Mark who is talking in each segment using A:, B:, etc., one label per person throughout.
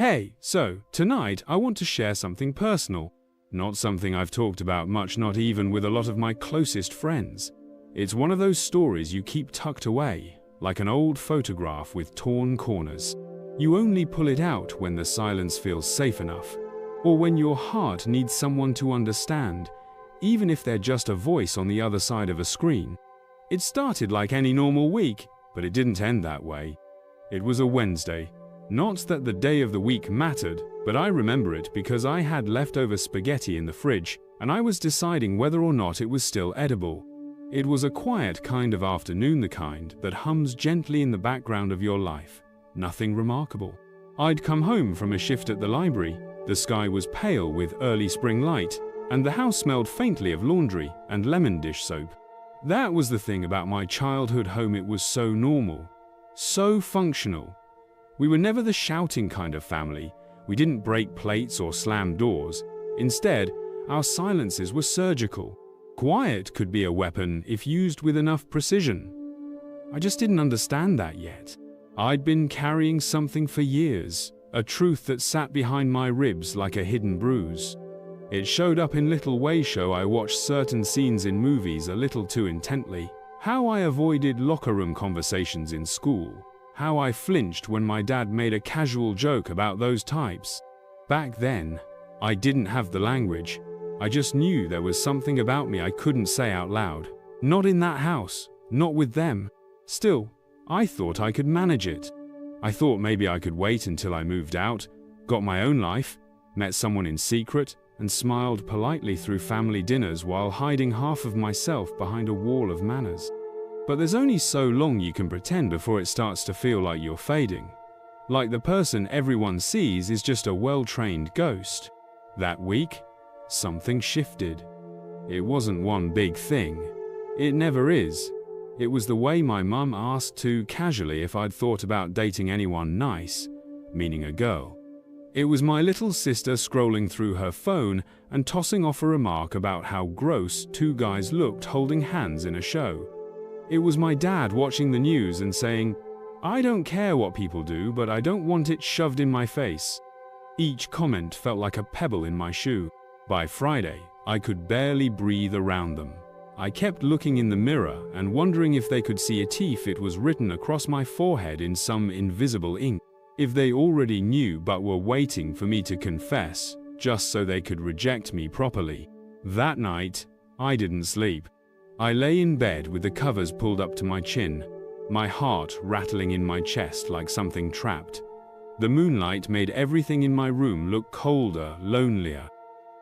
A: Hey, so, tonight I want to share something personal. Not something I've talked about much, not even with a lot of my closest friends. It's one of those stories you keep tucked away, like an old photograph with torn corners. You only pull it out when the silence feels safe enough, or when your heart needs someone to understand, even if they're just a voice on the other side of a screen. It started like any normal week, but it didn't end that way. It was a Wednesday. Not that the day of the week mattered, but I remember it because I had leftover spaghetti in the fridge, and I was deciding whether or not it was still edible. It was a quiet kind of afternoon, the kind that hums gently in the background of your life. Nothing remarkable. I'd come home from a shift at the library. The sky was pale with early spring light, and the house smelled faintly of laundry and lemon dish soap. That was the thing about my childhood home. It was so normal, so functional. We were never the shouting kind of family. We didn't break plates or slam doors. Instead, our silences were surgical. Quiet could be a weapon if used with enough precision. I just didn't understand that yet. I'd been carrying something for years, a truth that sat behind my ribs like a hidden bruise. It showed up in little ways. I watched certain scenes in movies a little too intently. How I avoided locker room conversations in school. How I flinched when my dad made a casual joke about those types. Back then, I didn't have the language. I just knew there was something about me I couldn't say out loud. Not in that house, not with them. Still, I thought I could manage it. I thought maybe I could wait until I moved out, got my own life, met someone in secret, and smiled politely through family dinners while hiding half of myself behind a wall of manners. But there's only so long you can pretend before it starts to feel like you're fading. Like the person everyone sees is just a well-trained ghost. That week, something shifted. It wasn't one big thing. It never is. It was the way my mum asked too casually if I'd thought about dating anyone nice, meaning a girl. It was my little sister scrolling through her phone and tossing off a remark about how gross two guys looked holding hands in a show. It was my dad watching the news and saying, "I don't care what people do, but I don't want it shoved in my face." Each comment felt like a pebble in my shoe. By Friday, I could barely breathe around them. I kept looking in the mirror and wondering if they could see if it was written across my forehead in some invisible ink. If they already knew but were waiting for me to confess, just so they could reject me properly. That night, I didn't sleep. I lay in bed with the covers pulled up to my chin, my heart rattling in my chest like something trapped. The moonlight made everything in my room look colder, lonelier.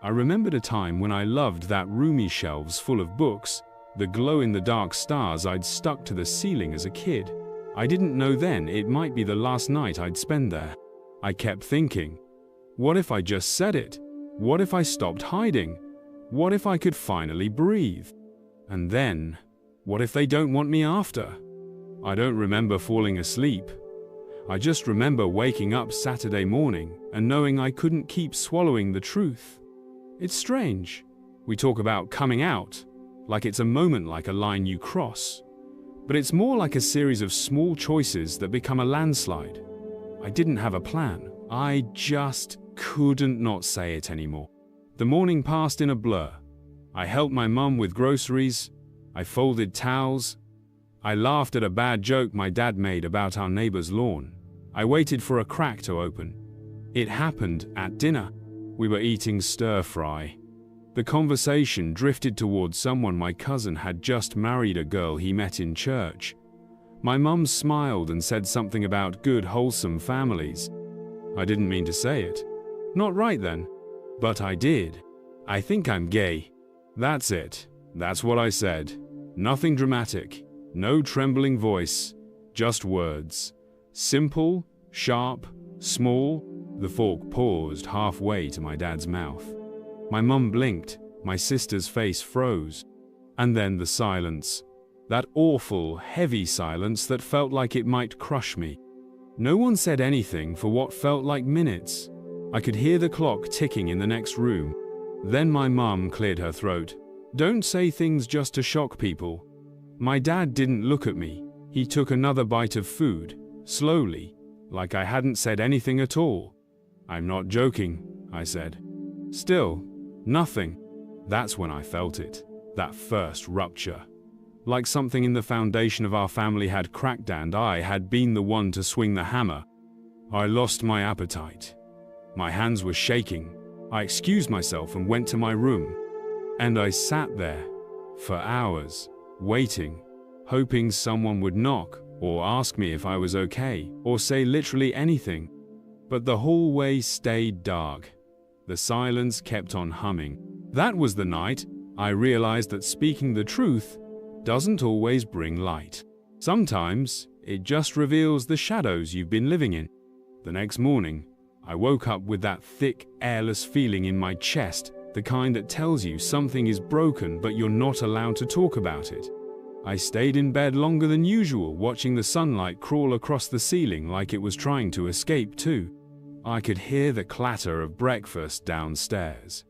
A: I remembered a time when I loved that roomy shelves full of books, the glow-in-the-dark stars I'd stuck to the ceiling as a kid. I didn't know then it might be the last night I'd spend there. I kept thinking, what if I just said it? What if I stopped hiding? What if I could finally breathe? And then, what if they don't want me after? I don't remember falling asleep. I just remember waking up Saturday morning and knowing I couldn't keep swallowing the truth. It's strange. We talk about coming out, like it's a moment, like a line you cross. But it's more like a series of small choices that become a landslide. I didn't have a plan. I just couldn't not say it anymore. The morning passed in a blur. I helped my mum with groceries. I folded towels. I laughed at a bad joke my dad made about our neighbor's lawn. I waited for a crack to open. It happened at dinner. We were eating stir-fry. The conversation drifted towards someone my cousin had just married, a girl he met in church. My mum smiled and said something about good, wholesome families. I didn't mean to say it. Not right then. But I did. I think I'm gay. That's it. That's what I said. Nothing dramatic. No trembling voice. Just words. Simple, sharp, small. The fork paused halfway to my dad's mouth. My mum blinked. My sister's face froze. And then the silence. That awful, heavy silence that felt like it might crush me. No one said anything for what felt like minutes. I could hear the clock ticking in the next room. Then my mum cleared her throat. Don't say things just to shock people. My dad didn't look at me. He took another bite of food, slowly, like I hadn't said anything at all. "I'm not joking," I said. Still, nothing. That's when I felt it, that first rupture. Like something in the foundation of our family had cracked and I had been the one to swing the hammer. I lost my appetite. My hands were shaking. I excused myself and went to my room. And I sat there, for hours, waiting, hoping someone would knock, or ask me if I was okay, or say literally anything. But the hallway stayed dark. The silence kept on humming. That was the night I realized that speaking the truth doesn't always bring light. Sometimes it just reveals the shadows you've been living in. The next morning, I woke up with that thick, airless feeling in my chest, the kind that tells you something is broken but you're not allowed to talk about it. I stayed in bed longer than usual, watching the sunlight crawl across the ceiling like it was trying to escape too. I could hear the clatter of breakfast downstairs.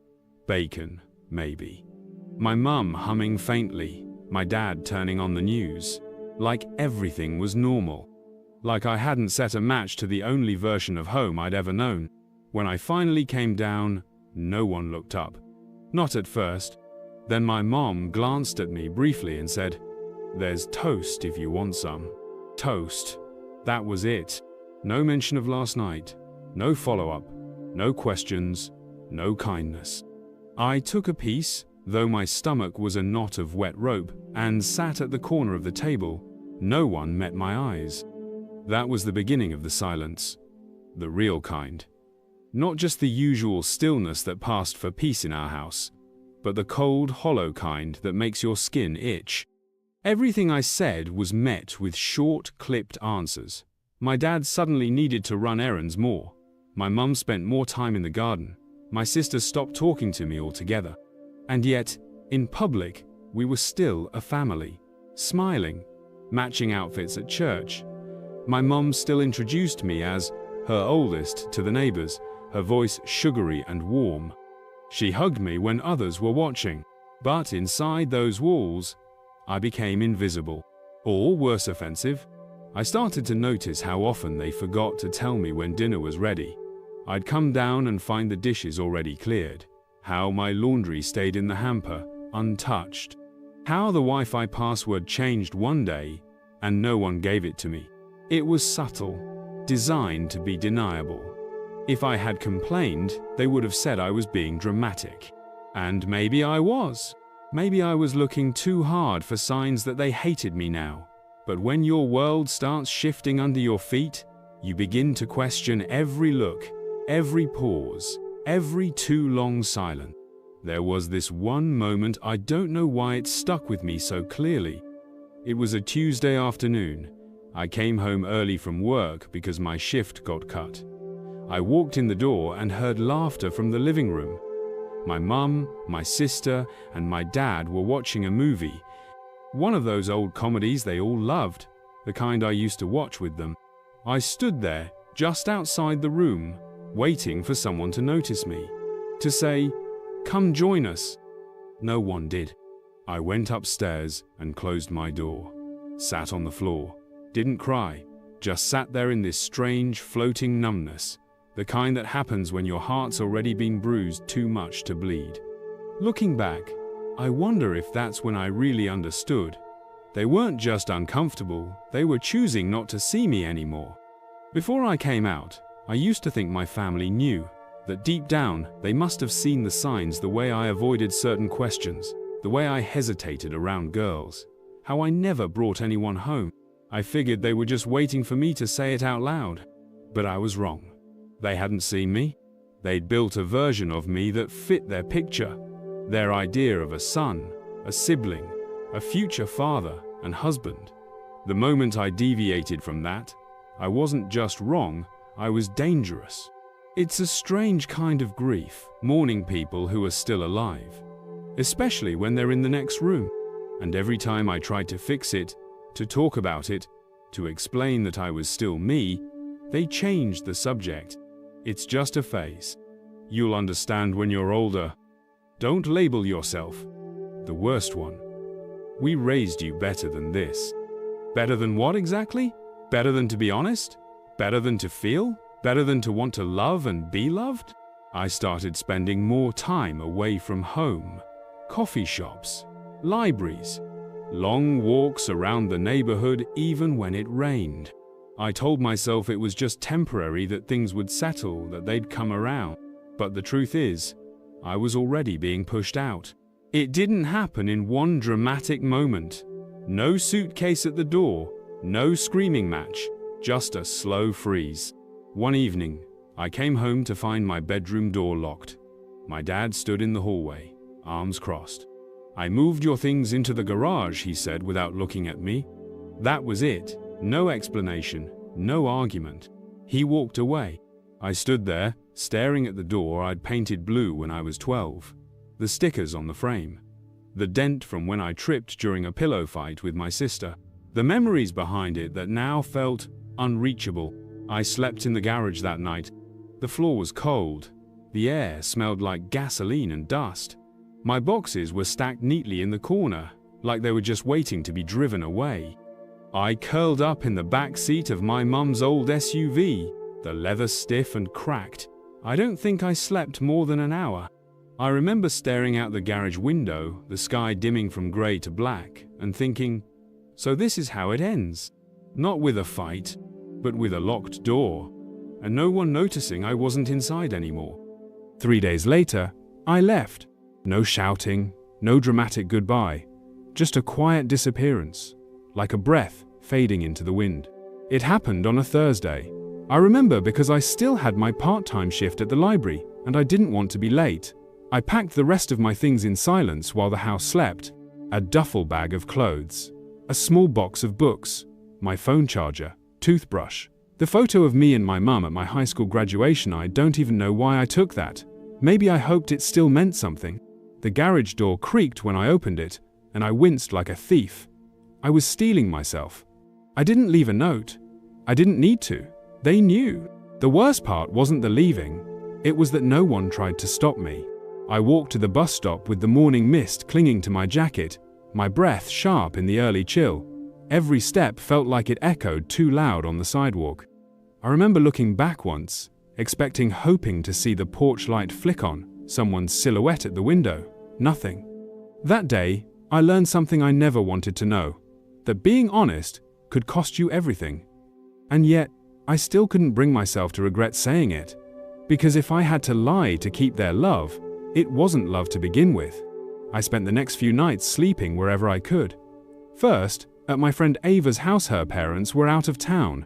A: Bacon, maybe. My mum humming faintly, my dad turning on the news. Like everything was normal. Like I hadn't set a match to the only version of home I'd ever known. When I finally came down, no one looked up. Not at first. Then my mom glanced at me briefly and said, "There's toast if you want some." Toast. That was it. No mention of last night. No follow-up. No questions. No kindness. I took a piece, though my stomach was a knot of wet rope, and sat at the corner of the table. No one met my eyes. That was the beginning of the silence. The real kind. Not just the usual stillness that passed for peace in our house, but the cold, hollow kind that makes your skin itch. Everything I said was met with short, clipped answers. My dad suddenly needed to run errands more. My mum spent more time in the garden. My sister stopped talking to me altogether. And yet, in public, we were still a family. Smiling, matching outfits at church. My mum still introduced me as her oldest to the neighbors, her voice sugary and warm. She hugged me when others were watching. But inside those walls, I became invisible. Or worse offensive, I started to notice how often they forgot to tell me when dinner was ready. I'd come down and find the dishes already cleared. How my laundry stayed in the hamper, untouched. How the Wi-Fi password changed one day and no one gave it to me. It was subtle, designed to be deniable. If I had complained, they would have said I was being dramatic. And maybe I was. Maybe I was looking too hard for signs that they hated me now. But when your world starts shifting under your feet, you begin to question every look, every pause, every too long silence. There was this one moment, I don't know why it stuck with me so clearly. It was a Tuesday afternoon. I came home early from work because my shift got cut. I walked in the door and heard laughter from the living room. My mum, my sister, and my dad were watching a movie. One of those old comedies they all loved, the kind I used to watch with them. I stood there, just outside the room, waiting for someone to notice me. To say, "Come join us." No one did. I went upstairs and closed my door. Sat on the floor. Didn't cry. Just sat there in this strange, floating numbness. The kind that happens when your heart's already been bruised too much to bleed. Looking back, I wonder if that's when I really understood. They weren't just uncomfortable, they were choosing not to see me anymore. Before I came out, I used to think my family knew, that deep down they must have seen the signs, the way I avoided certain questions, the way I hesitated around girls, how I never brought anyone home. I figured they were just waiting for me to say it out loud. But I was wrong. They hadn't seen me. They'd built a version of me that fit their picture, their idea of a son, a sibling, a future father and husband. The moment I deviated from that, I wasn't just wrong, I was dangerous. It's a strange kind of grief, mourning people who are still alive, especially when they're in the next room. And every time I tried to fix it, to talk about it, to explain that I was still me, they changed the subject. It's just a phase. You'll understand when you're older. Don't label yourself the worst one. We raised you better than this. Better than what exactly? Better than to be honest? Better than to feel? Better than to want to love and be loved? I started spending more time away from home. Coffee shops, libraries, long walks around the neighborhood even when it rained. I told myself it was just temporary, that things would settle, that they'd come around. But the truth is, I was already being pushed out. It didn't happen in one dramatic moment. No suitcase at the door, no screaming match, just a slow freeze. One evening, I came home to find my bedroom door locked. My dad stood in the hallway, arms crossed. "I moved your things into the garage," he said without looking at me. That was it. No explanation, no argument. He walked away. I stood there, staring at the door I'd painted blue when I was 12. The stickers on the frame. The dent from when I tripped during a pillow fight with my sister. The memories behind it that now felt unreachable. I slept in the garage that night. The floor was cold. The air smelled like gasoline and dust. My boxes were stacked neatly in the corner, like they were just waiting to be driven away. I curled up in the back seat of my mum's old SUV, the leather stiff and cracked. I don't think I slept more than an hour. I remember staring out the garage window, the sky dimming from grey to black, and thinking, so this is how it ends. Not with a fight, but with a locked door, and no one noticing I wasn't inside anymore. 3 days later, I left. No shouting, no dramatic goodbye, just a quiet disappearance, like a breath fading into the wind. It happened on a Thursday. I remember because I still had my part-time shift at the library, and I didn't want to be late. I packed the rest of my things in silence while the house slept. A duffel bag of clothes, a small box of books, my phone charger, toothbrush. The photo of me and my mum at my high school graduation, I don't even know why I took that. Maybe I hoped it still meant something. The garage door creaked when I opened it, and I winced like a thief. I was stealing myself. I didn't leave a note. I didn't need to. They knew. The worst part wasn't the leaving. It was that no one tried to stop me. I walked to the bus stop with the morning mist clinging to my jacket, my breath sharp in the early chill. Every step felt like it echoed too loud on the sidewalk. I remember looking back once, hoping to see the porch light flick on, someone's silhouette at the window. Nothing. That day, I learned something I never wanted to know, that being honest could cost you everything. And yet, I still couldn't bring myself to regret saying it, because if I had to lie to keep their love, it wasn't love to begin with. I spent the next few nights sleeping wherever I could. First, at my friend Ava's house. Her parents were out of town.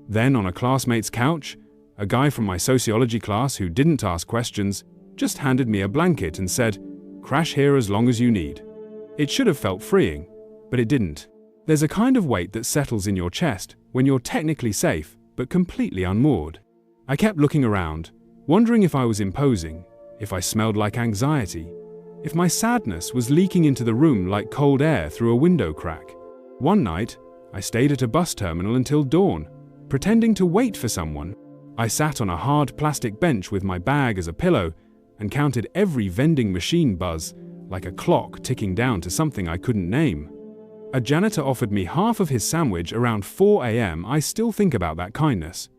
A: Then on a classmate's couch, a guy from my sociology class who didn't ask questions just handed me a blanket and said, "Crash here as long as you need." It should have felt freeing, but it didn't. There's a kind of weight that settles in your chest when you're technically safe, but completely unmoored. I kept looking around, wondering if I was imposing, if I smelled like anxiety, if my sadness was leaking into the room like cold air through a window crack. One night, I stayed at a bus terminal until dawn, pretending to wait for someone. I sat on a hard plastic bench with my bag as a pillow and counted every vending machine buzz like a clock ticking down to something I couldn't name. A janitor offered me half of his sandwich around 4 a.m. I still think about that kindness.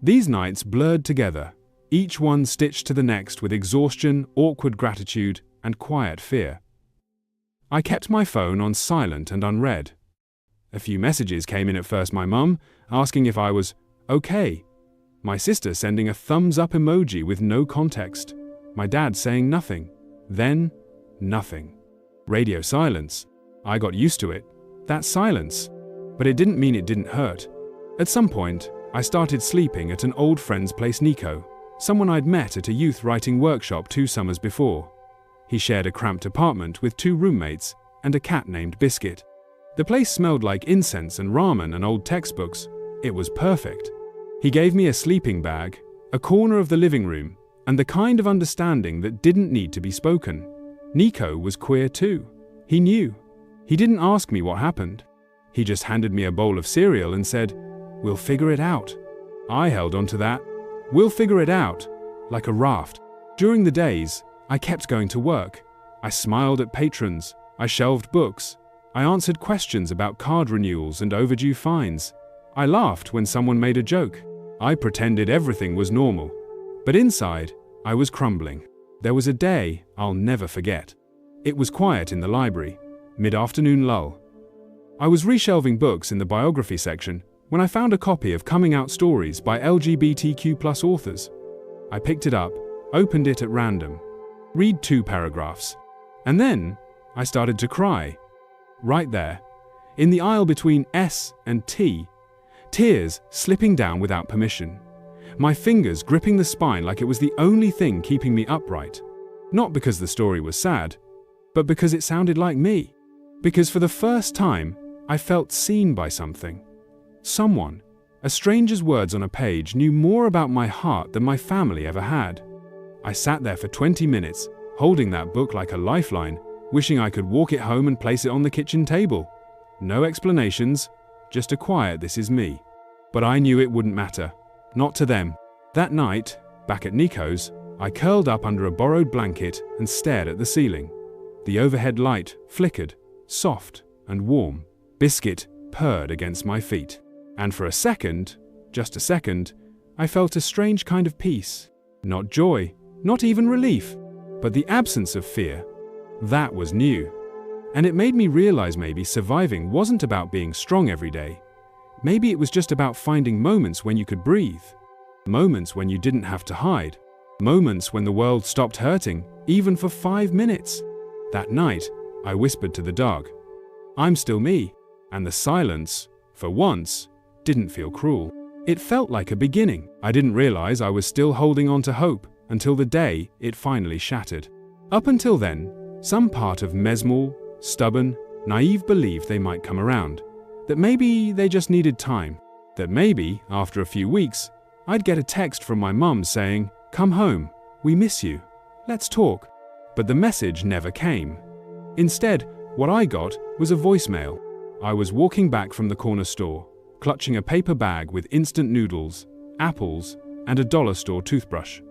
A: These nights blurred together, each one stitched to the next with exhaustion, awkward gratitude, and quiet fear. I kept my phone on silent and unread. A few messages came in at first, my mum asking if I was okay, my sister sending a thumbs up emoji with no context, my dad saying nothing, then nothing. Radio silence. I got used to it, that silence, but it didn't mean it didn't hurt. At some point, I started sleeping at an old friend's place, Nico, someone I'd met at a youth writing workshop 2 summers before. He shared a cramped apartment with 2 roommates and a cat named Biscuit. The place smelled like incense and ramen and old textbooks. It was perfect. He gave me a sleeping bag, a corner of the living room, and the kind of understanding that didn't need to be spoken. Nico was queer too. He knew. He didn't ask me what happened. He just handed me a bowl of cereal and said, "We'll figure it out." I held on to that. "We'll figure it out," like a raft. During the days, I kept going to work. I smiled at patrons. I shelved books. I answered questions about card renewals and overdue fines. I laughed when someone made a joke. I pretended everything was normal. But inside, I was crumbling. There was a day I'll never forget. It was quiet in the library, mid-afternoon lull. I was reshelving books in the biography section when I found a copy of Coming Out Stories by LGBTQ+ authors. I picked it up, opened it at random, read 2 paragraphs, and then I started to cry. Right there, in the aisle between S and T, tears slipping down without permission, my fingers gripping the spine like it was the only thing keeping me upright. Not because the story was sad, but because it sounded like me. Because for the first time, I felt seen by something. Someone, a stranger's words on a page, knew more about my heart than my family ever had. I sat there for 20 minutes, holding that book like a lifeline, wishing I could walk it home and place it on the kitchen table. No explanations, just a quiet "this is me." But I knew it wouldn't matter. Not to them. That night, back at Nico's, I curled up under a borrowed blanket and stared at the ceiling. The overhead light flickered, soft and warm. Biscuit purred against my feet. And for a second, just a second, I felt a strange kind of peace. Not joy, not even relief, but the absence of fear. That was new. And it made me realize maybe surviving wasn't about being strong every day. Maybe it was just about finding moments when you could breathe. Moments when you didn't have to hide. Moments when the world stopped hurting, even for 5 minutes. That night, I whispered to the dog, "I'm still me." And the silence, for once, didn't feel cruel. It felt like a beginning. I didn't realize I was still holding on to hope until the day it finally shattered. Up until then, some part of me, small, stubborn, naive, believed they might come around. That maybe they just needed time. That maybe, after a few weeks, I'd get a text from my mum saying, "Come home, we miss you, let's talk." But the message never came. Instead, what I got was a voicemail. I was walking back from the corner store, clutching a paper bag with instant noodles, apples, and a dollar store toothbrush.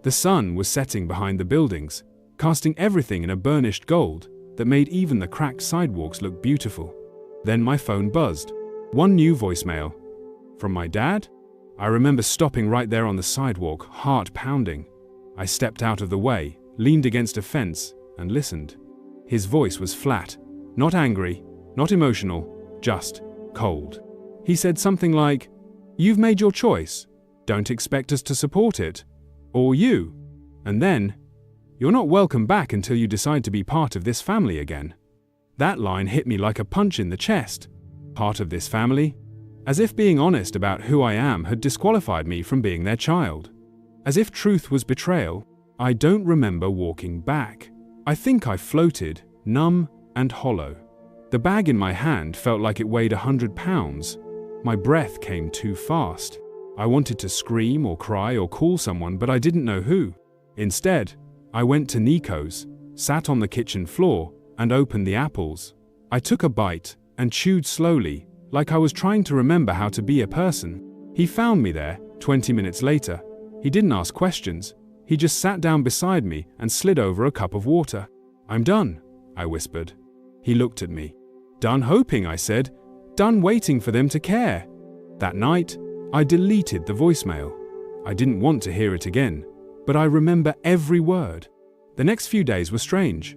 A: The sun was setting behind the buildings, casting everything in a burnished gold that made even the cracked sidewalks look beautiful. Then my phone buzzed. One new voicemail. From my dad? I remember stopping right there on the sidewalk, heart pounding. I stepped out of the way, leaned against a fence, and listened. His voice was flat, not angry, not emotional, just cold. He said something like, "You've made your choice. Don't expect us to support it. Or you." And then, "You're not welcome back until you decide to be part of this family again." That line hit me like a punch in the chest. Part of this family? As if being honest about who I am had disqualified me from being their child. As if truth was betrayal. I don't remember walking back. I think I floated, numb and hollow. The bag in my hand felt like it weighed 100 pounds. My breath came too fast. I wanted to scream or cry or call someone, but I didn't know who. Instead, I went to Nico's, sat on the kitchen floor, and opened the apples. I took a bite and chewed slowly, like I was trying to remember how to be a person. He found me there, 20 minutes later. He didn't ask questions. He just sat down beside me and slid over a cup of water. "I'm done," I whispered. He looked at me. "Done hoping," I said. "Done waiting for them to care." That night, I deleted the voicemail. I didn't want to hear it again, but I remember every word. The next few days were strange.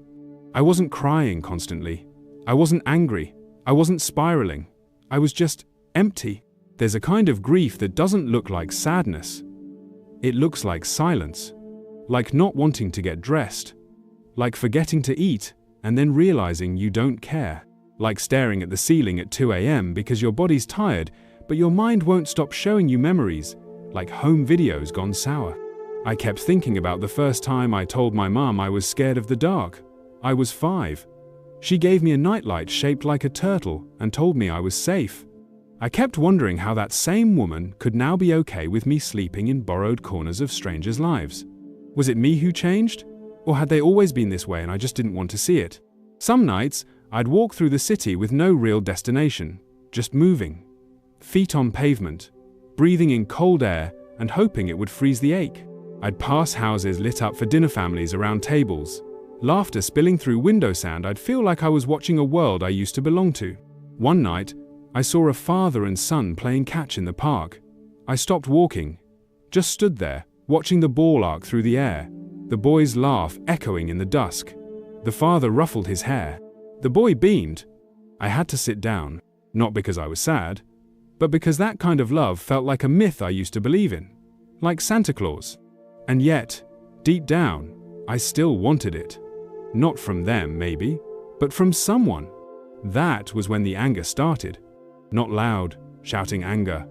A: I wasn't crying constantly. I wasn't angry. I wasn't spiraling. I was just empty. There's a kind of grief that doesn't look like sadness. It looks like silence. Like not wanting to get dressed. Like forgetting to eat and then realizing you don't care. Like staring at the ceiling at 2 a.m. because your body's tired, but your mind won't stop showing you memories, like home videos gone sour. I kept thinking about the first time I told my mum I was scared of the dark. I was 5. She gave me a nightlight shaped like a turtle and told me I was safe. I kept wondering how that same woman could now be okay with me sleeping in borrowed corners of strangers' lives. Was it me who changed? Or had they always been this way and I just didn't want to see it? Some nights, I'd walk through the city with no real destination, just moving. Feet on pavement, breathing in cold air and hoping it would freeze the ache. I'd pass houses lit up for dinner families around tables. Laughter spilling through window sound. I'd feel like I was watching a world I used to belong to. One night, I saw a father and son playing catch in the park. I stopped walking, just stood there, watching the ball arc through the air, the boy's laugh echoing in the dusk. The father ruffled his hair. The boy beamed. I had to sit down, not because I was sad, but because that kind of love felt like a myth I used to believe in, like Santa Claus. And yet, deep down, I still wanted it. Not from them, maybe, but from someone. That was when the anger started. Not loud, shouting anger.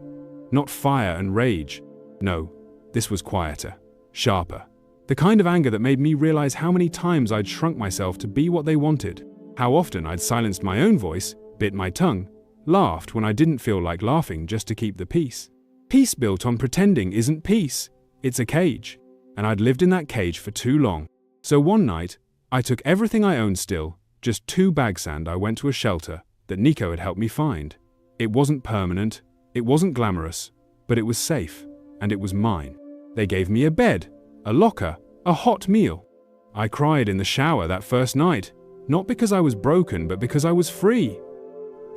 A: Not fire and rage. No, this was quieter, sharper. The kind of anger that made me realize how many times I'd shrunk myself to be what they wanted. How often I'd silenced my own voice, bit my tongue, laughed when I didn't feel like laughing just to keep the peace. Peace built on pretending isn't peace. It's a cage. And I'd lived in that cage for too long. So one night, I took everything I owned still, just 2 bags, and I went to a shelter that Nico had helped me find. It wasn't permanent, it wasn't glamorous, but it was safe, and it was mine. They gave me a bed, a locker, a hot meal. I cried in the shower that first night, not because I was broken, but because I was free.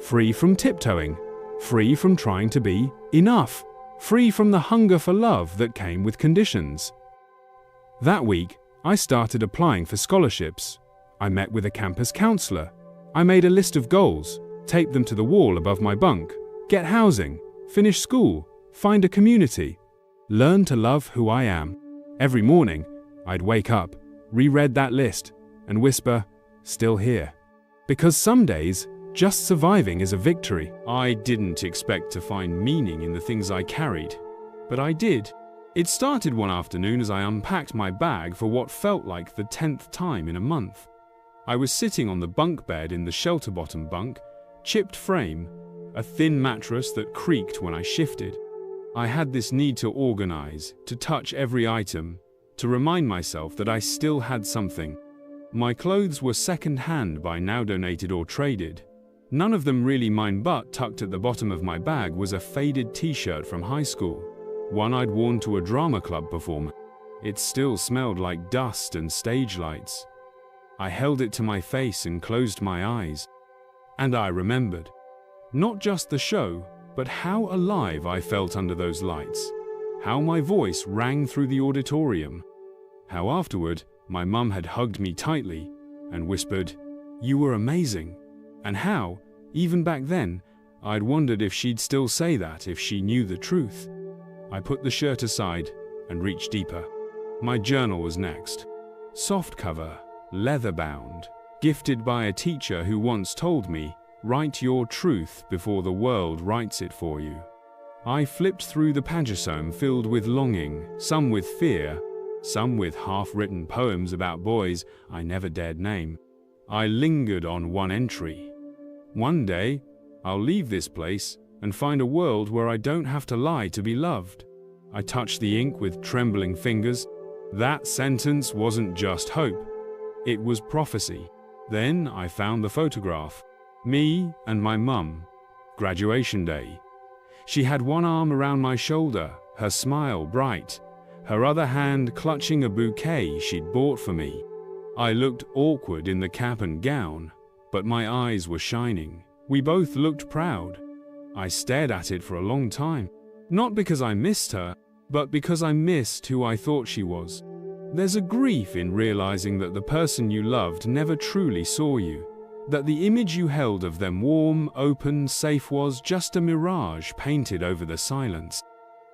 A: Free from tiptoeing, free from trying to be enough, free from the hunger for love that came with conditions. That week, I started applying for scholarships. I met with a campus counselor. I made a list of goals, taped them to the wall above my bunk. Get housing, finish school, find a community, learn to love who I am. Every morning, I'd wake up, reread that list, and whisper, still here. Because some days, just surviving is a victory. I didn't expect to find meaning in the things I carried, but I did. It started one afternoon as I unpacked my bag for what felt like the 10th time in a month. I was sitting on the bunk bed in the shelter bottom bunk, chipped frame, a thin mattress that creaked when I shifted. I had this need to organize, to touch every item, to remind myself that I still had something. My clothes were second-hand by now donated or traded. None of them really mine, but tucked at the bottom of my bag was a faded t-shirt from high school, one I'd worn to a drama club performance. It still smelled like dust and stage lights. I held it to my face and closed my eyes. And I remembered. Not just the show, but how alive I felt under those lights. How my voice rang through the auditorium. How afterward, my mum had hugged me tightly and whispered, "You were amazing." And how, even back then, I'd wondered if she'd still say that if she knew the truth. I put the shirt aside and reached deeper. My journal was next. Soft cover, leather-bound, gifted by a teacher who once told me, "Write your truth before the world writes it for you." I flipped through the pagisome filled with longing, some with fear, some with half-written poems about boys I never dared name. I lingered on one entry. One day, I'll leave this place and find a world where I don't have to lie to be loved. I touched the ink with trembling fingers. That sentence wasn't just hope. It was prophecy. Then I found the photograph. Me and my mum. Graduation day. She had one arm around my shoulder, her smile bright, her other hand clutching a bouquet she'd bought for me. I looked awkward in the cap and gown, but my eyes were shining. We both looked proud. I stared at it for a long time, not because I missed her, but because I missed who I thought she was. There's a grief in realizing that the person you loved never truly saw you, that the image you held of them warm, open, safe was just a mirage painted over the silence.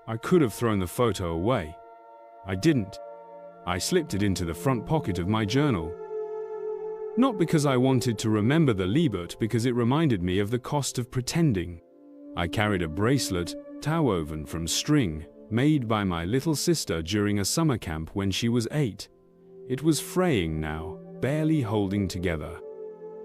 A: I could have thrown the photo away. I didn't. I slipped it into the front pocket of my journal. Not because I wanted to remember the Liebert, because it reminded me of the cost of pretending. I carried a bracelet, tow-woven from string, made by my little sister during a summer camp when she was 8. It was fraying now, barely holding together.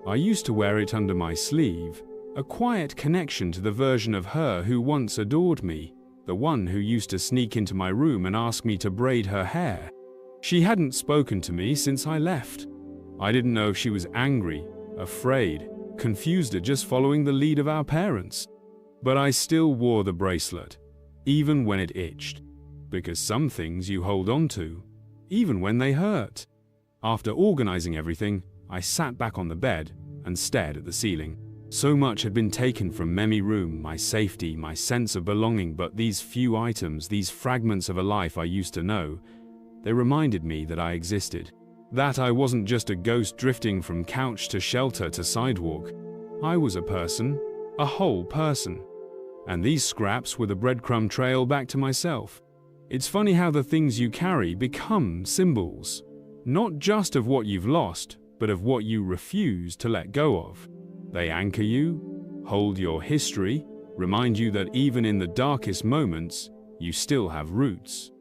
A: I used to wear it under my sleeve, a quiet connection to the version of her who once adored me, the one who used to sneak into my room and ask me to braid her hair. She hadn't spoken to me since I left. I didn't know if she was angry, afraid, confused at just following the lead of our parents. But I still wore the bracelet, even when it itched, because some things you hold on to, even when they hurt. After organizing everything, I sat back on the bed and stared at the ceiling. So much had been taken from my room, my safety, my sense of belonging, but these few items, these fragments of a life I used to know, they reminded me that I existed. That I wasn't just a ghost drifting from couch to shelter to sidewalk. I was a person, a whole person. And these scraps were the breadcrumb trail back to myself. It's funny how the things you carry become symbols, not just of what you've lost, but of what you refuse to let go of. They anchor you, hold your history, remind you that even in the darkest moments, you still have roots.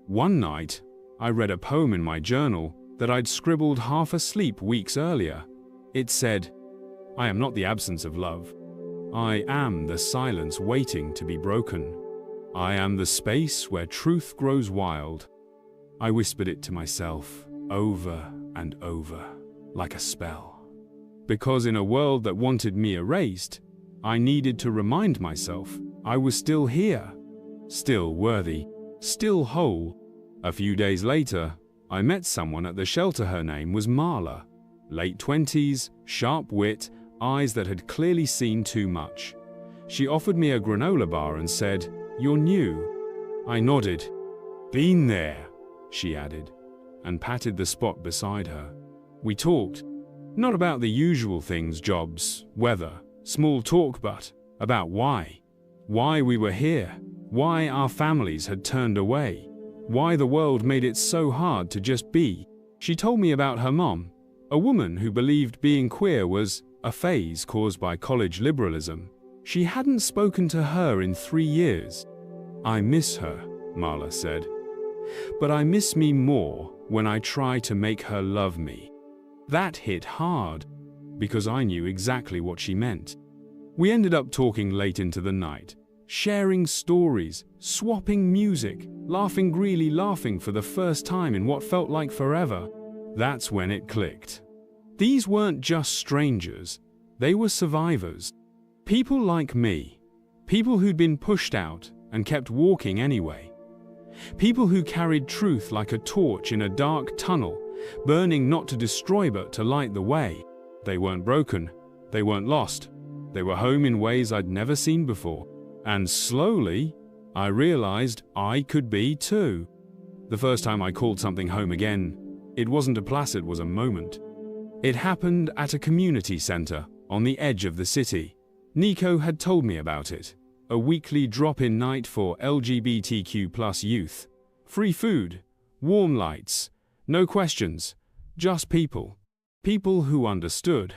A: One night, I read a poem in my journal that I'd scribbled half asleep weeks earlier. It said, "I am not the absence of love. I am the silence waiting to be broken. I am the space where truth grows wild." I whispered it to myself over and over, like a spell. Because in a world that wanted me erased, I needed to remind myself I was still here, still worthy, still whole. A few days later, I met someone at the shelter. Her name was Marla. Late 20s, sharp wit, eyes that had clearly seen too much. She offered me a granola bar and said, "You're new." I nodded. "Been there," she added, and patted the spot beside her. We talked, not about the usual things, jobs, weather, small talk, but about why. Why we were here, why our families had turned away, why the world made it so hard to just be. She told me about her mom, a woman who believed being queer was a phase caused by college liberalism. She hadn't spoken to her in 3 years. "I miss her," Marla said. "But I miss me more when I try to make her love me." That hit hard, because I knew exactly what she meant. We ended up talking late into the night, sharing stories, swapping music, really laughing for the first time in what felt like forever. That's when it clicked. These weren't just strangers, they were survivors. People like me, people who'd been pushed out and kept walking anyway. People who carried truth like a torch in a dark tunnel, burning not to destroy but to light the way. They weren't broken, they weren't lost, they were home in ways I'd never seen before. And slowly, I realized I could be too. The first time I called something home again, it wasn't a placid, it was a moment. It happened at a community center on the edge of the city. Nico had told me about it. A weekly drop-in night for LGBTQ+ youth. Free food, warm lights, no questions, just people. People who understood.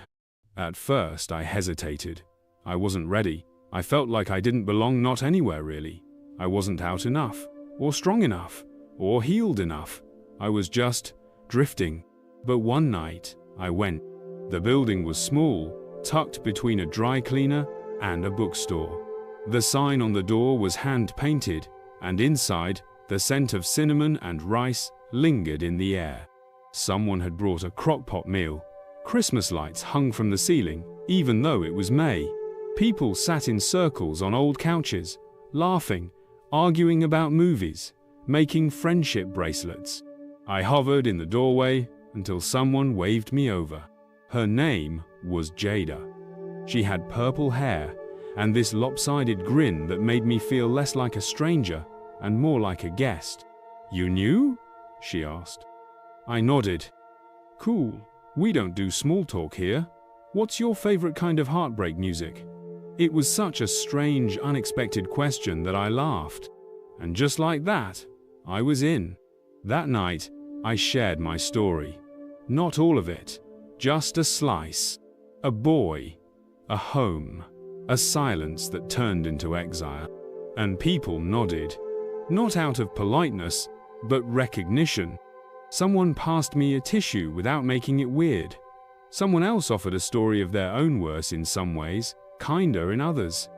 A: At first, I hesitated. I wasn't ready. I felt like I didn't belong, not anywhere really. I wasn't out enough, or strong enough, or healed enough. I was just drifting. But one night, I went. The building was small, tucked between a dry cleaner and a bookstore. The sign on the door was hand-painted, and inside, the scent of cinnamon and rice lingered in the air. Someone had brought a crock-pot meal. Christmas lights hung from the ceiling, even though it was May. People sat in circles on old couches, laughing, arguing about movies, making friendship bracelets. I hovered in the doorway until someone waved me over. Her name was Jada. She had purple hair and this lopsided grin that made me feel less like a stranger and more like a guest. "You knew?" she asked. I nodded. "Cool. We don't do small talk here. What's your favorite kind of heartbreak music?" It was such a strange, unexpected question that I laughed. And just like that, I was in. That night, I shared my story. Not all of it, just a slice. A boy, a home, a silence that turned into exile. And people nodded. Not out of politeness, but recognition. Someone passed me a tissue without making it weird. Someone else offered a story of their own, worse in some ways, kinder in others.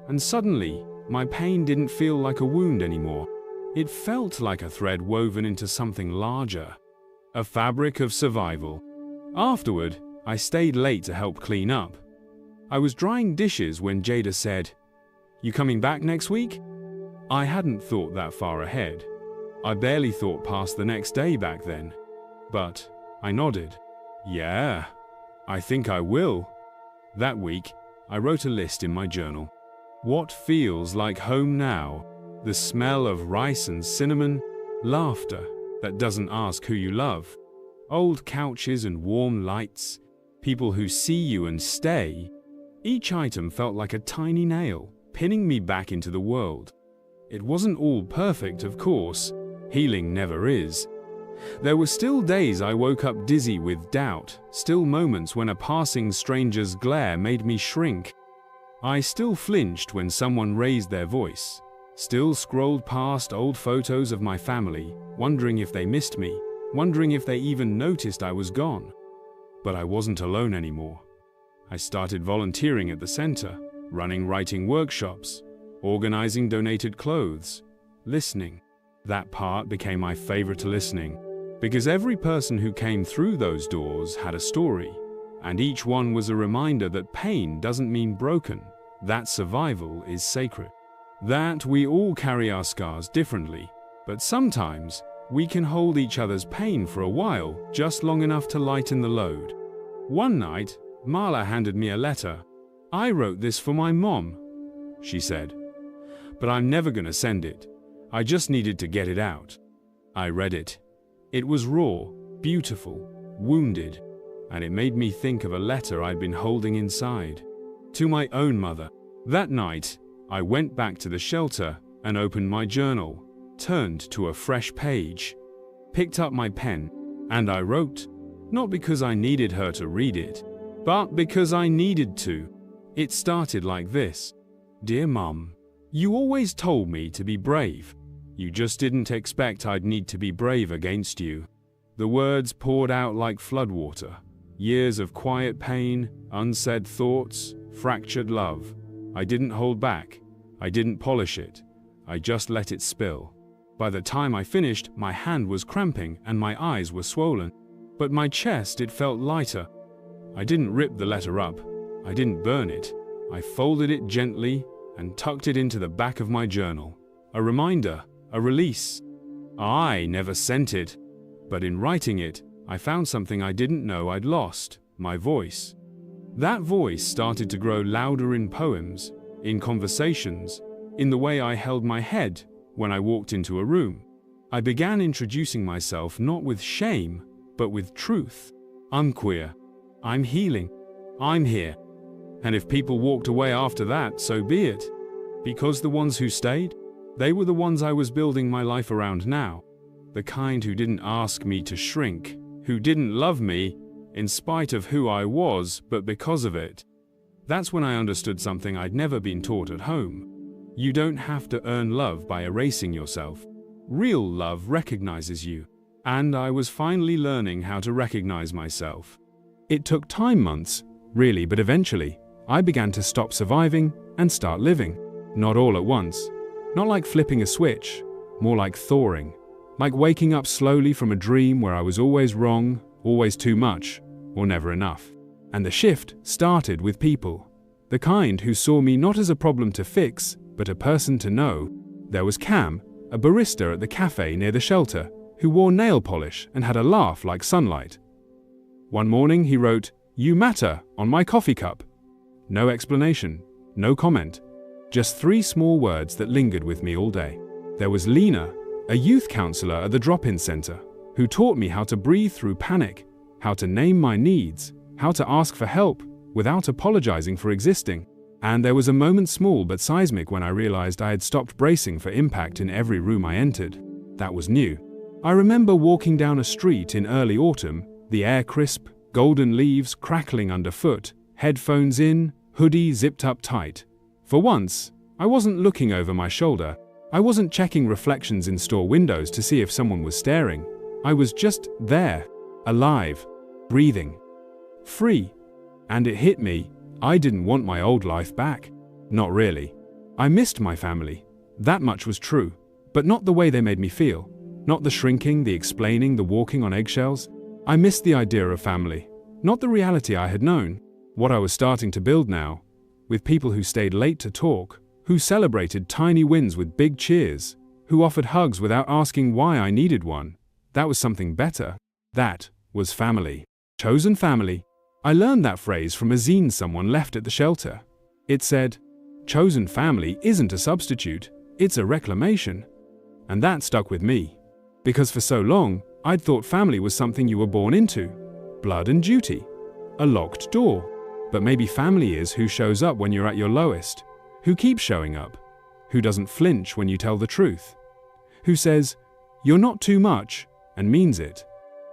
A: And suddenly, my pain didn't feel like a wound anymore. It felt like a thread woven into something larger. A fabric of survival. Afterward, I stayed late to help clean up. I was drying dishes when Jada said, "You coming back next week?" I hadn't thought that far ahead. I barely thought past the next day back then. But I nodded. "Yeah, I think I will." That week, I wrote a list in my journal. What feels like home now? The smell of rice and cinnamon, laughter that doesn't ask who you love, old couches and warm lights, people who see you and stay. Each item felt like a tiny nail, pinning me back into the world. It wasn't all perfect, of course. Healing never is. There were still days I woke up dizzy with doubt, still moments when a passing stranger's glare made me shrink. I still flinched when someone raised their voice, still scrolled past old photos of my family, wondering if they missed me, wondering if they even noticed I was gone. But I wasn't alone anymore. I started volunteering at the center, running writing workshops, organizing donated clothes, listening. That part became my favorite, listening, because every person who came through those doors had a story, and each one was a reminder that pain doesn't mean broken, that survival is sacred, that we all carry our scars differently, but sometimes we can hold each other's pain for a while, just long enough to lighten the load. One night, Marla handed me a letter. "I wrote this for my mom," she said, "but I'm never gonna send it. I just needed to get it out." I read it. It was raw, beautiful, wounded, and it made me think of a letter I'd been holding inside. To my own mother. That night, I went back to the shelter and opened my journal, turned to a fresh page, picked up my pen, and I wrote, not because I needed her to read it, but because I needed to. It started like this. "Dear Mum, you always told me to be brave. You just didn't expect I'd need to be brave against you." The words poured out like floodwater. Years of quiet pain, unsaid thoughts, fractured love. I didn't hold back. I didn't polish it. I just let it spill. By the time I finished, my hand was cramping and my eyes were swollen. But my chest, it felt lighter. I didn't rip the letter up. I didn't burn it. I folded it gently and tucked it into the back of my journal. A reminder, a release. I never sent it, but in writing it, I found something I didn't know I'd lost, my voice. That voice started to grow louder in poems, in conversations, in the way I held my head when I walked into a room. I began introducing myself not with shame, but with truth. I'm queer. I'm healing. I'm here. And if people walked away after that, so be it. Because the ones who stayed, they were the ones I was building my life around now. The kind who didn't ask me to shrink, who didn't love me in spite of who I was, but because of it. That's when I understood something I'd never been taught at home. You don't have to earn love by erasing yourself. Real love recognizes you. And I was finally learning how to recognize myself. It took time, months, really, but eventually, I began to stop surviving and start living. Not all at once. Not like flipping a switch, more like thawing. Like waking up slowly from a dream where I was always wrong, always too much, or never enough. And the shift started with people. The kind who saw me not as a problem to fix, but a person to know. There was Cam, a barista at the cafe near the shelter, who wore nail polish and had a laugh like sunlight. One morning he wrote, "You matter," on my coffee cup. No explanation, no comment, just 3 small words that lingered with me all day. There was Lena, a youth counselor at the drop-in center, who taught me how to breathe through panic, how to name my needs, how to ask for help without apologizing for existing. And there was a moment small but seismic when I realized I had stopped bracing for impact in every room I entered. That was new. I remember walking down a street in early autumn, the air crisp, golden leaves crackling underfoot, headphones in, hoodie zipped up tight. For once, I wasn't looking over my shoulder. I wasn't checking reflections in store windows to see if someone was staring. I was just there, alive, breathing, free. And it hit me, I didn't want my old life back. Not really. I missed my family. That much was true, but not the way they made me feel. Not the shrinking, the explaining, the walking on eggshells. I missed the idea of family, not the reality I had known. What I was starting to build now, with people who stayed late to talk, who celebrated tiny wins with big cheers, who offered hugs without asking why I needed one. That was something better. That was family. Chosen family. I learned that phrase from a zine someone left at the shelter. It said, "Chosen family isn't a substitute, it's a reclamation." And that stuck with me. Because for so long, I'd thought family was something you were born into. Blood and duty. A locked door. But maybe family is who shows up when you're at your lowest. Who keeps showing up. Who doesn't flinch when you tell the truth. Who says, "You're not too much," and means it.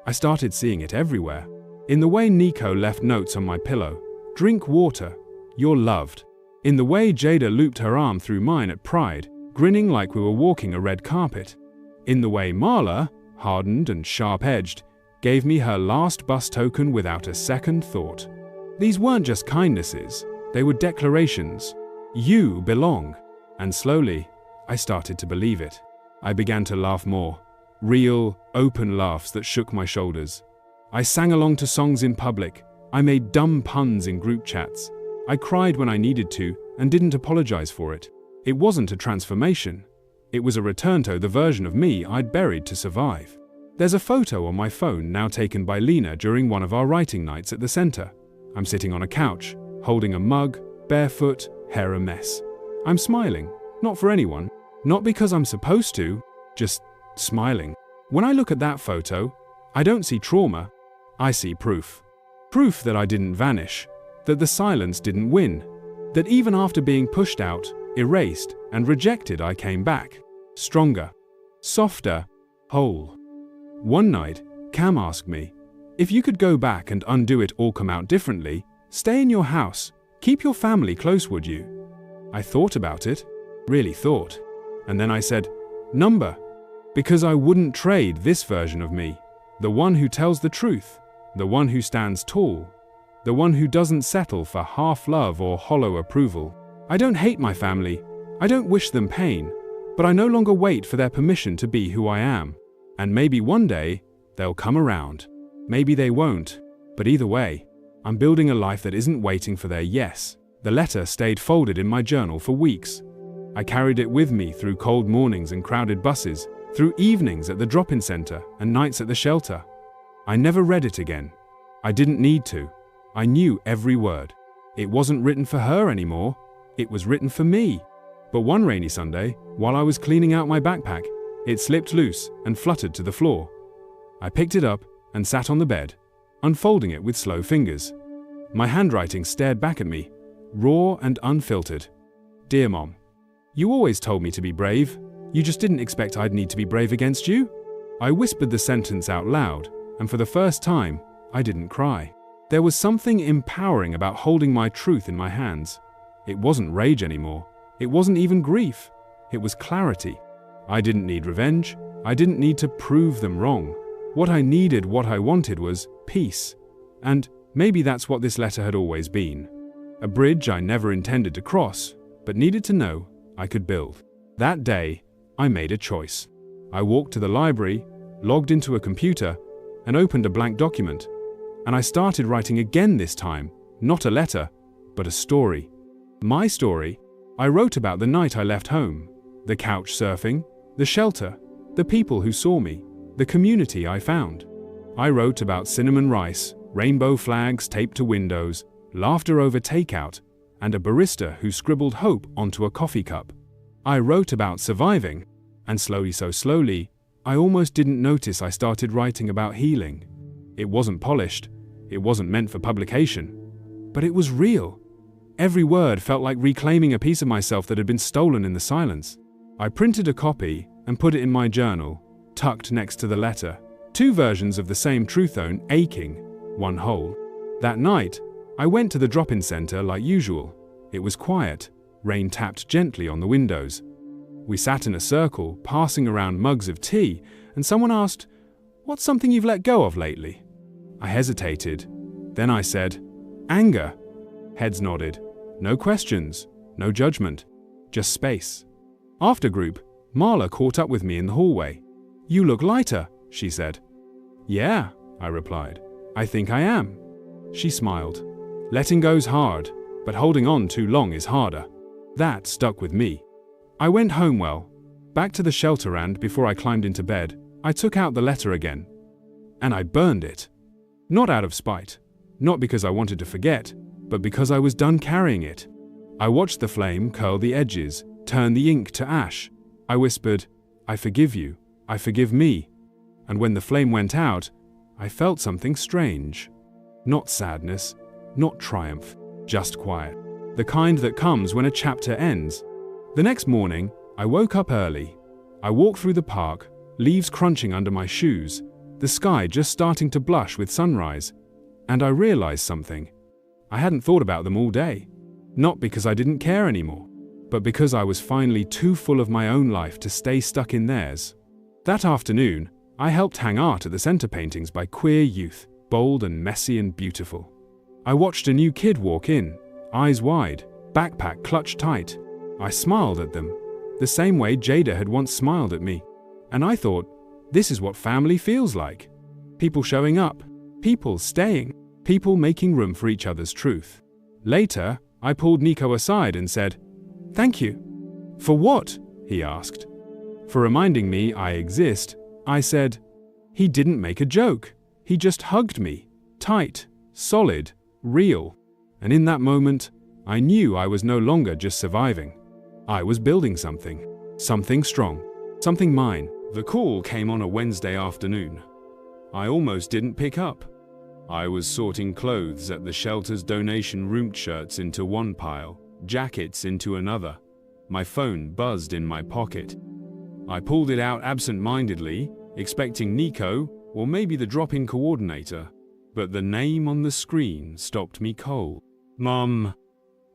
A: I started seeing it everywhere. In the way Nico left notes on my pillow. "Drink water. You're loved." In the way Jada looped her arm through mine at Pride, grinning like we were walking a red carpet. In the way Marla, hardened and sharp-edged, gave me her last bus token without a second thought. These weren't just kindnesses, they were declarations. You belong. And slowly, I started to believe it. I began to laugh more. Real, open laughs that shook my shoulders. I sang along to songs in public. I made dumb puns in group chats. I cried when I needed to and didn't apologize for it. It wasn't a transformation. It was a return to the version of me I'd buried to survive. There's a photo on my phone now taken by Lena during one of our writing nights at the center. I'm sitting on a couch, holding a mug, barefoot, hair a mess. I'm smiling, not for anyone, not because I'm supposed to, just smiling. When I look at that photo, I don't see trauma, I see proof. Proof that I didn't vanish, that the silence didn't win, that even after being pushed out, erased, and rejected, I came back. Stronger, softer, whole. One night, Cam asked me, "If you could go back and undo it all, come out differently, stay in your house, keep your family close, would you?" I thought about it, really thought. And then I said, "Number." Because I wouldn't trade this version of me, the one who tells the truth, the one who stands tall, the one who doesn't settle for half love or hollow approval. I don't hate my family, I don't wish them pain, but I no longer wait for their permission to be who I am. And maybe one day, they'll come around. Maybe they won't, but either way, I'm building a life that isn't waiting for their yes. The letter stayed folded in my journal for weeks. I carried it with me through cold mornings and crowded buses, through evenings at the drop-in center and nights at the shelter. I never read it again. I didn't need to. I knew every word. It wasn't written for her anymore. It was written for me. But one rainy Sunday, while I was cleaning out my backpack, it slipped loose and fluttered to the floor. I picked it up and sat on the bed, unfolding it with slow fingers. My handwriting stared back at me, raw and unfiltered. "Dear Mom, you always told me to be brave. You just didn't expect I'd need to be brave against you?" I whispered the sentence out loud, and for the first time, I didn't cry. There was something empowering about holding my truth in my hands. It wasn't rage anymore. It wasn't even grief. It was clarity. I didn't need revenge. I didn't need to prove them wrong. What I needed, what I wanted was peace. And maybe that's what this letter had always been. A bridge I never intended to cross, but needed to know I could build. That day, I made a choice. I walked to the library, logged into a computer, and opened a blank document. And I started writing again this time, not a letter, but a story. My story. I wrote about the night I left home, the couch surfing, the shelter, the people who saw me, the community I found. I wrote about cinnamon rice, rainbow flags taped to windows, laughter over takeout, and a barista who scribbled hope onto a coffee cup. I wrote about surviving, and slowly, so slowly, I almost didn't notice I started writing about healing. It wasn't polished, it wasn't meant for publication, but it was real. Every word felt like reclaiming a piece of myself that had been stolen in the silence. I printed a copy and put it in my journal, tucked next to the letter. Two versions of the same truth zone aching, one whole. That night, I went to the drop-in center like usual. It was quiet, rain tapped gently on the windows. We sat in a circle, passing around mugs of tea, and someone asked, "What's something you've let go of lately?" I hesitated. Then I said, "Anger." Heads nodded. No questions, no judgment, just space. After group, Marla caught up with me in the hallway. "You look lighter," she said. "Yeah," I replied. "I think I am." She smiled. Letting go's hard, but holding on too long is harder. That stuck with me. I went home back to the shelter, and before I climbed into bed, I took out the letter again. And I burned it. Not out of spite, not because I wanted to forget, but because I was done carrying it. I watched the flame curl the edges, turn the ink to ash. I whispered, "I forgive you. I forgive me." And when the flame went out, I felt something strange. Not sadness, not triumph, just quiet. The kind that comes when a chapter ends. The next morning, I woke up early. I walked through the park, leaves crunching under my shoes, the sky just starting to blush with sunrise. And I realized something. I hadn't thought about them all day. Not because I didn't care anymore, but because I was finally too full of my own life to stay stuck in theirs. That afternoon, I helped hang art at the center paintings by queer youth, bold and messy and beautiful. I watched a new kid walk in, eyes wide, backpack clutched tight. I smiled at them, the same way Jada had once smiled at me. And I thought, this is what family feels like. People showing up, people staying, people making room for each other's truth. Later, I pulled Nico aside and said, "Thank you." "For what?" he asked. "For reminding me I exist," I said. He didn't make a joke. He just hugged me, tight, solid, real. And in that moment, I knew I was no longer just surviving. I was building something strong, something mine. The call came on a Wednesday afternoon. I almost didn't pick up. I was sorting clothes at the shelter's donation room, shirts into one pile, jackets into another. My phone buzzed in my pocket. I pulled it out absent-mindedly, expecting Nico or maybe the drop-in coordinator, but the name on the screen stopped me cold. Mum.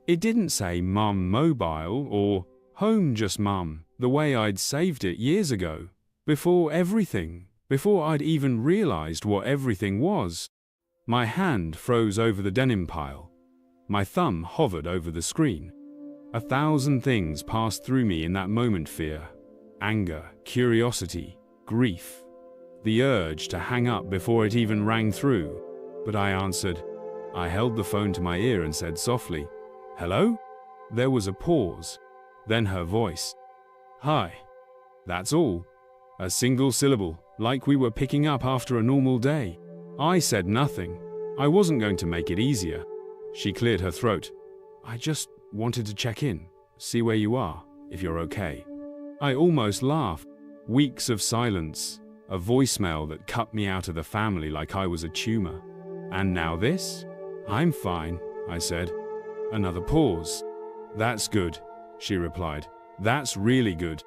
A: It didn't say Mum Mobile or Home Just Mum, the way I'd saved it years ago, before I'd even realized what everything was. My hand froze over the denim pile. My thumb hovered over the screen. 1,000 things passed through me in that moment: fear, anger, curiosity, grief, the urge to hang up before it even rang through. But I answered. I held the phone to my ear and said softly, "Hello?" There was a pause. Then her voice. "Hi." That's all. A single syllable, like we were picking up after a normal day. I said nothing. I wasn't going to make it easier. She cleared her throat. "I just wanted to check in, see where you are, if you're okay." I almost laughed. Weeks of silence, a voicemail that cut me out of the family like I was a tumor. And now this? "I'm fine," I said. Another pause. "That's good," she replied. "That's really good."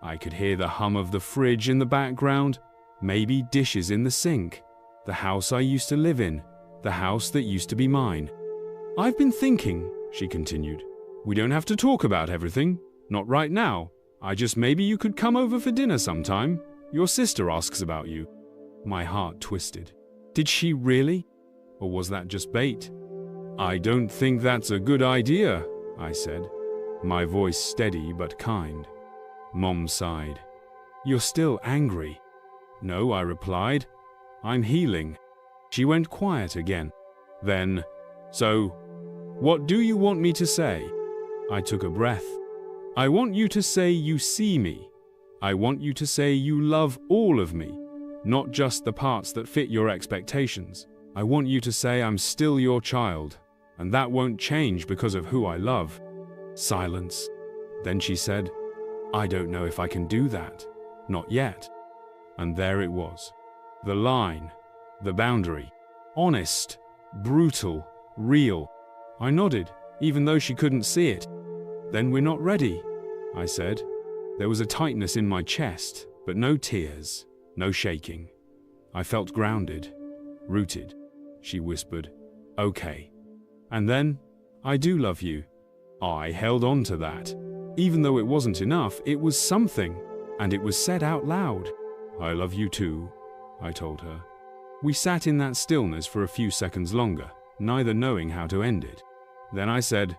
A: I could hear the hum of the fridge in the background, maybe dishes in the sink. The house I used to live in, the house that used to be mine. "I've been thinking," she continued. "We don't have to talk about everything, not right now. Maybe you could come over for dinner sometime. Your sister asks about you." My heart twisted. Did she really? Or was that just bait? "I don't think that's a good idea," I said, my voice steady but kind. Mom sighed. "You're still angry." "No," I replied. "I'm healing." She went quiet again. Then, "So, what do you want me to say?" I took a breath. "I want you to say you see me. I want you to say you love all of me, not just the parts that fit your expectations. I want you to say I'm still your child, and that won't change because of who I love." Silence. Then she said, "I don't know if I can do that. Not yet." And there it was. The line, the boundary. Honest, brutal, real. I nodded, even though she couldn't see it. "Then we're not ready," I said. There was a tightness in my chest, but no tears, no shaking. I felt grounded, rooted. She whispered, "Okay." And then, "I do love you." I held on to that. Even though it wasn't enough, it was something, and it was said out loud. "I love you too," I told her. We sat in that stillness for a few seconds longer, neither knowing how to end it. Then I said,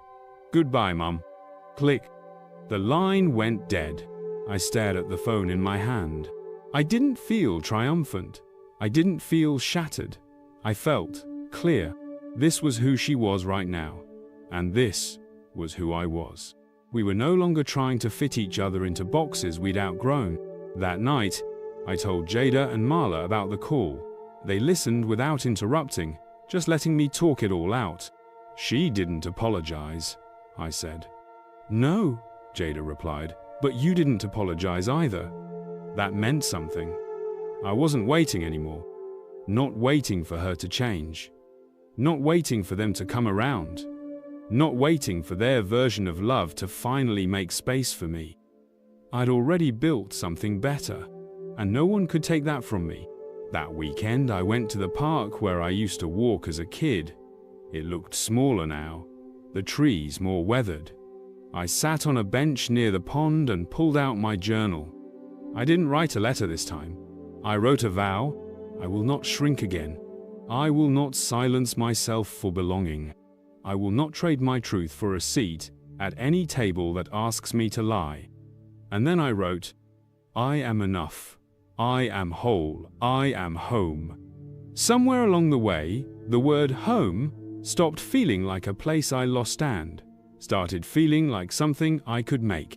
A: "Goodbye, Mum." Click. The line went dead. I stared at the phone in my hand. I didn't feel triumphant. I didn't feel shattered. I felt clear. This was who she was right now, and this was who I was. We were no longer trying to fit each other into boxes we'd outgrown. That night, I told Jada and Marla about the call. They listened without interrupting, just letting me talk it all out. She didn't apologize. I said. "No," Jada replied, "but you didn't apologize either." That meant something. I wasn't waiting anymore. Not waiting for her to change. Not waiting for them to come around. Not waiting for their version of love to finally make space for me. I'd already built something better, and no one could take that from me. That weekend, I went to the park where I used to walk as a kid. It looked smaller now, the trees more weathered. I sat on a bench near the pond and pulled out my journal. I didn't write a letter this time. I wrote a vow: I will not shrink again. I will not silence myself for belonging. I will not trade my truth for a seat at any table that asks me to lie. And then I wrote, I am enough. I am whole. I am home. Somewhere along the way, the word home stopped feeling like a place I lost and started feeling like something I could make.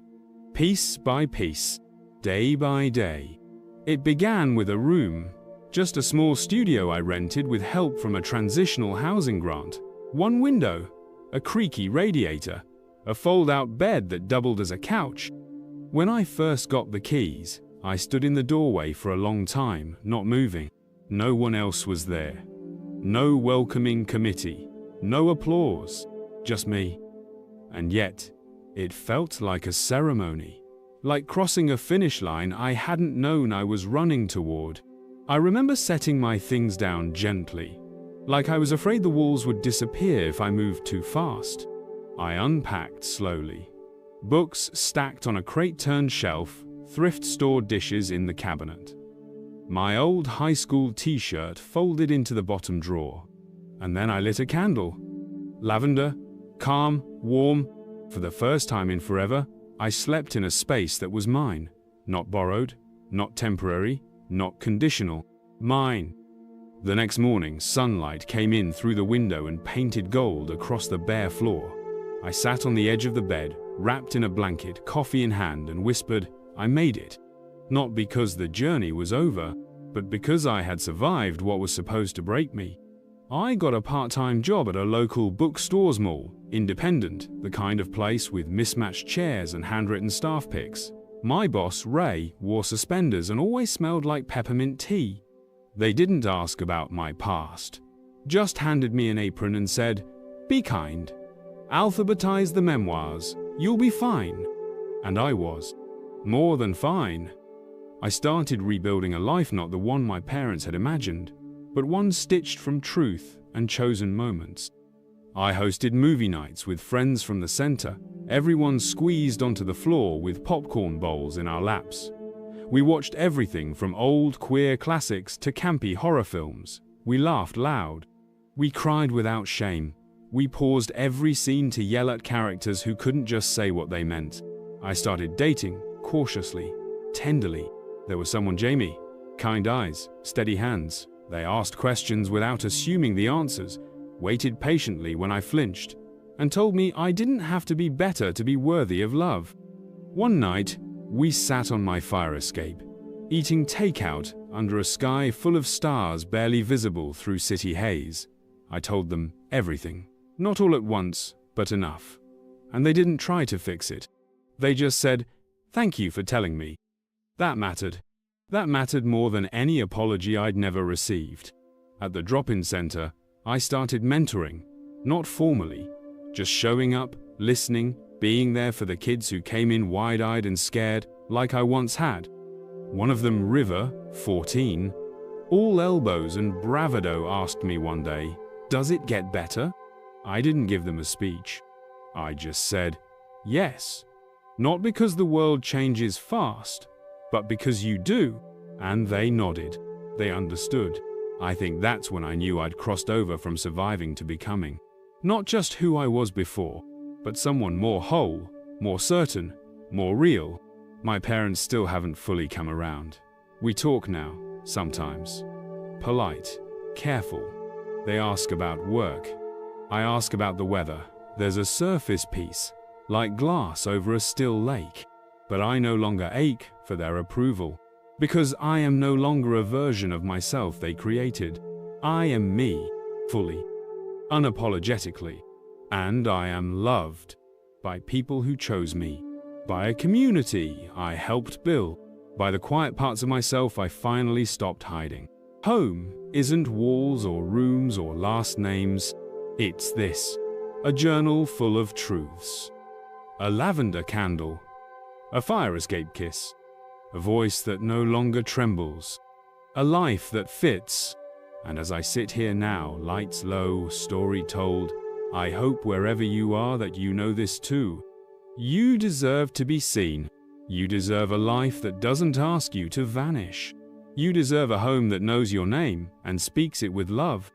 A: Piece by piece, day by day. It began with a room, just a small studio I rented with help from a transitional housing grant. One window, a creaky radiator, a fold-out bed that doubled as a couch. When I first got the keys, I stood in the doorway for a long time, not moving. No one else was there. No welcoming committee. No applause. Just me. And yet, it felt like a ceremony. Like crossing a finish line I hadn't known I was running toward. I remember setting my things down gently, like I was afraid the walls would disappear if I moved too fast. I unpacked slowly. Books stacked on a crate-turned shelf, thrift store dishes in the cabinet. My old high school t-shirt folded into the bottom drawer. And then I lit a candle. Lavender, calm, warm. For the first time in forever, I slept in a space that was mine. Not borrowed, not temporary, not conditional. Mine. The next morning, sunlight came in through the window and painted gold across the bare floor. I sat on the edge of the bed, wrapped in a blanket, coffee in hand, and whispered, I made it. Not because the journey was over, but because I had survived what was supposed to break me. I got a part-time job at a local bookstores mall, independent, the kind of place with mismatched chairs and handwritten staff pics. My boss, Ray, wore suspenders and always smelled like peppermint tea. They didn't ask about my past, just handed me an apron and said, be kind. Alphabetize the memoirs, you'll be fine. And I was. More than fine. I started rebuilding a life not the one my parents had imagined, but one stitched from truth and chosen moments. I hosted movie nights with friends from the center, everyone squeezed onto the floor with popcorn bowls in our laps. We watched everything from old queer classics to campy horror films. We laughed loud. We cried without shame. We paused every scene to yell at characters who couldn't just say what they meant. I started dating, cautiously, tenderly. There was someone, Jamie. Kind eyes, steady hands. They asked questions without assuming the answers, waited patiently when I flinched, and told me I didn't have to be better to be worthy of love. One night, we sat on my fire escape, eating takeout under a sky full of stars barely visible through city haze. I told them everything. Not all at once, but enough. And they didn't try to fix it. They just said, thank you for telling me. That mattered. That mattered more than any apology I'd never received. At the drop-in center, I started mentoring, not formally, just showing up, listening, being there for the kids who came in wide-eyed and scared, like I once had. One of them, River, 14, all elbows and bravado, asked me one day, does it get better? I didn't give them a speech. I just said, yes. Not because the world changes fast, but because you do. And they nodded. They understood. I think that's when I knew I'd crossed over from surviving to becoming. Not just who I was before, but someone more whole, more certain, more real. My parents still haven't fully come around. We talk now, sometimes. Polite, careful. They ask about work. I ask about the weather. There's a surface piece, like glass over a still lake. But I no longer ache for their approval, because I am no longer a version of myself they created. I am me, fully, unapologetically, and I am loved. by people who chose me, by a community I helped build, by the quiet parts of myself I finally stopped hiding. Home isn't walls or rooms or last names. It's this: a journal full of truths, a lavender candle, a fire escape kiss, a voice that no longer trembles, a life that fits. And as I sit here now, lights low, story told, I hope wherever you are that you know this too. You deserve to be seen. You deserve a life that doesn't ask you to vanish. You deserve a home that knows your name and speaks it with love.